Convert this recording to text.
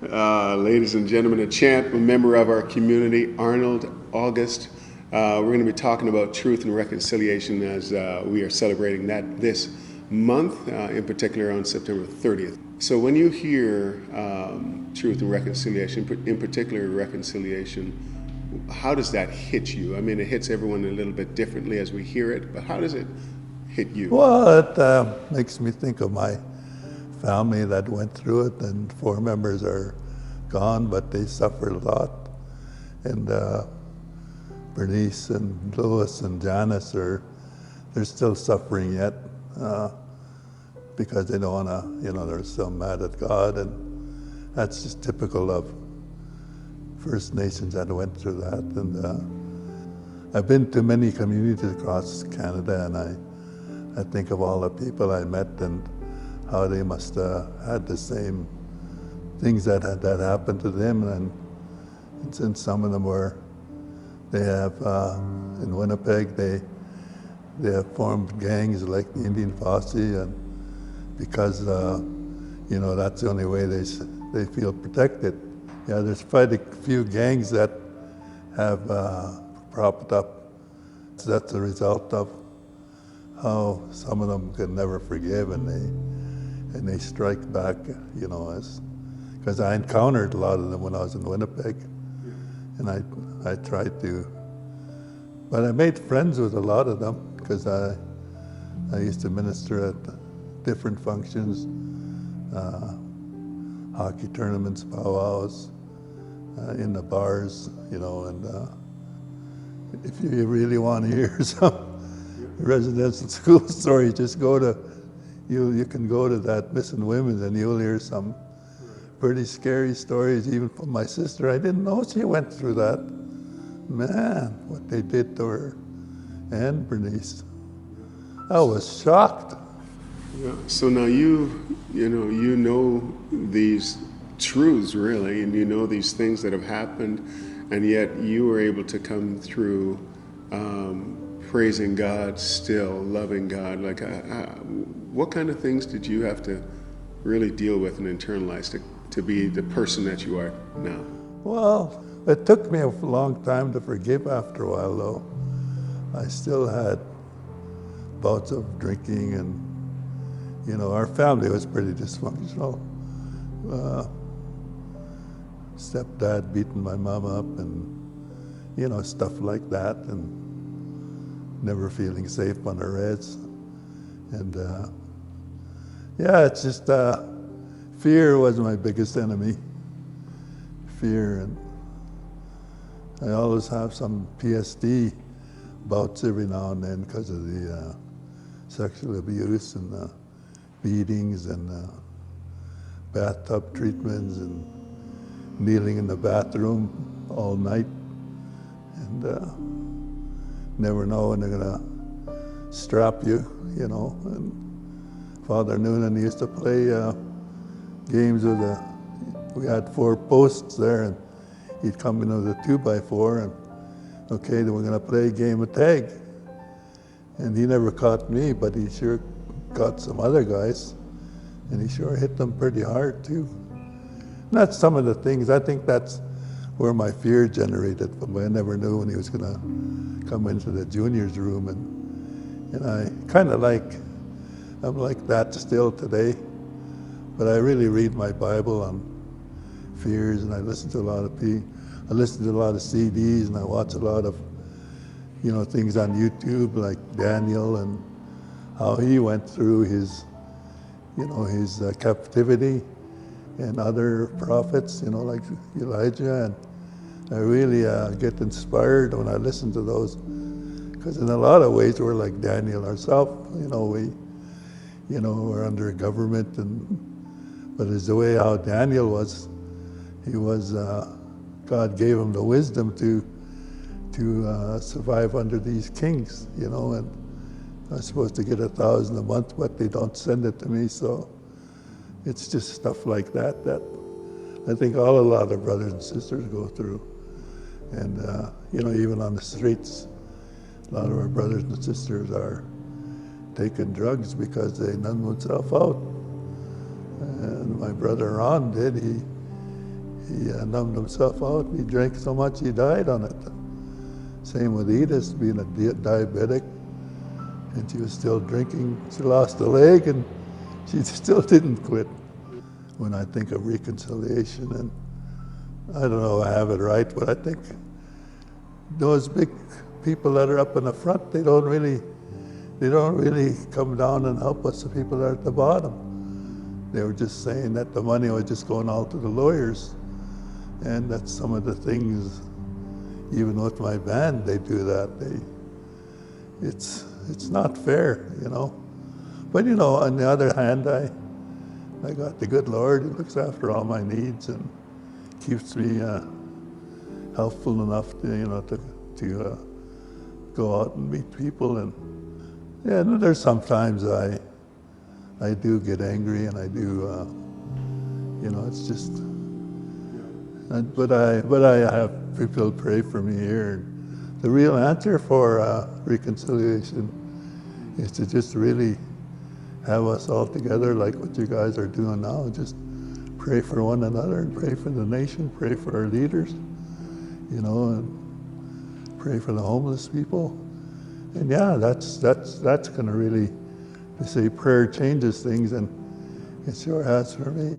Ladies and gentlemen, a chant, a member of our community, Arnold August. We're going to be talking about truth and reconciliation as we are celebrating that this month, in particular on September 30th. So when you hear truth and reconciliation, in particular reconciliation, how does that hit you? I mean, it hits everyone a little bit differently as we hear it, but how does it hit you? Well, it makes me think of my family that went through it, and 4 members are gone, but they suffered a lot. And Bernice and Louis and Janice they're still suffering yet because they don't want to, they're still mad at God, and that's just typical of First Nations that went through that. And I've been to many communities across Canada, and I think of all the people I met and how they must have had the same things that happened to them. And since some of them they have, in Winnipeg, they have formed gangs like the Indian Posse, and because, that's the only way they feel protected. Yeah, there's quite a few gangs that have propped up. So that's a result of how some of them can never forgive, and they strike back, because I encountered a lot of them when I was in Winnipeg, and I tried to, but I made friends with a lot of them because I used to minister at different functions, hockey tournaments, powwows, in the bars, and if you really want to hear some residential school stories, just you can go to that Missing Women, and you'll hear some pretty scary stories, even from my sister. I didn't know she went through that. Man, what they did to her and Bernice. I was shocked. Yeah. So now you know these truths really, and you know these things that have happened, and yet you were able to come through praising God, still loving God. Like, what kind of things did you have to really deal with and internalize to be the person that you are now? Well, it took me a long time to forgive after a while, though. I still had bouts of drinking, and our family was pretty dysfunctional. Stepdad beating my mom up, and stuff like that, and never feeling safe on the reds. And it's just fear was my biggest enemy. Fear, and I always have some PSD bouts every now and then because of the sexual abuse and beatings and bathtub treatments and kneeling in the bathroom all night, and never know when they're gonna strap you, And Father Noonan used to play games with we had 4 posts there, and he'd come in with a 2x4, and okay, then we're gonna play a game of tag. And he never caught me, but he sure caught some other guys, and he sure hit them pretty hard too. And that's some of the things, I think that's where my fear generated from. I never knew when he was gonna come into the juniors room, and I kind of I'm like that still today, but I really read my Bible on fears, and I listen to a lot of CDs, and I watch a lot of things on YouTube like Daniel and how he went through his captivity, and other prophets like Elijah, and I really get inspired when I listen to those, because in a lot of ways we're like Daniel ourselves. We're under a government, but it's the way how Daniel was. He was, God gave him the wisdom to survive under these kings, and I'm supposed to get 1,000 a month, but they don't send it to me. So it's just stuff like that I think a lot of brothers and sisters go through. And even on the streets, a lot of our brothers and sisters are taking drugs because they numb themselves out. And my brother Ron did. he numbed himself out. He drank so much he died on it. Same with Edith, being a diabetic, and she was still drinking. She lost a leg, and she still didn't quit. When I think of reconciliation, and I don't know if I have it right, but I think those big people that are up in the front, they don't really come down and help us, the people that are at the bottom. They were just saying that the money was just going all to the lawyers. And that's some of the things, even with my band, they do that. It's not fair, you know. But you know, on the other hand, I got the good Lord who looks after all my needs and keeps me helpful enough to, you know, to go out and meet people. And yeah, there's sometimes I do get angry, and I do, you know, it's just. But I have people pray for me here. The real answer for reconciliation is to just really have us all together, like what you guys are doing now. Just pray for one another, and pray for the nation, pray for our leaders, you know, and pray for the homeless people. And yeah, that's going to really. They say prayer changes things, and it sure has for me.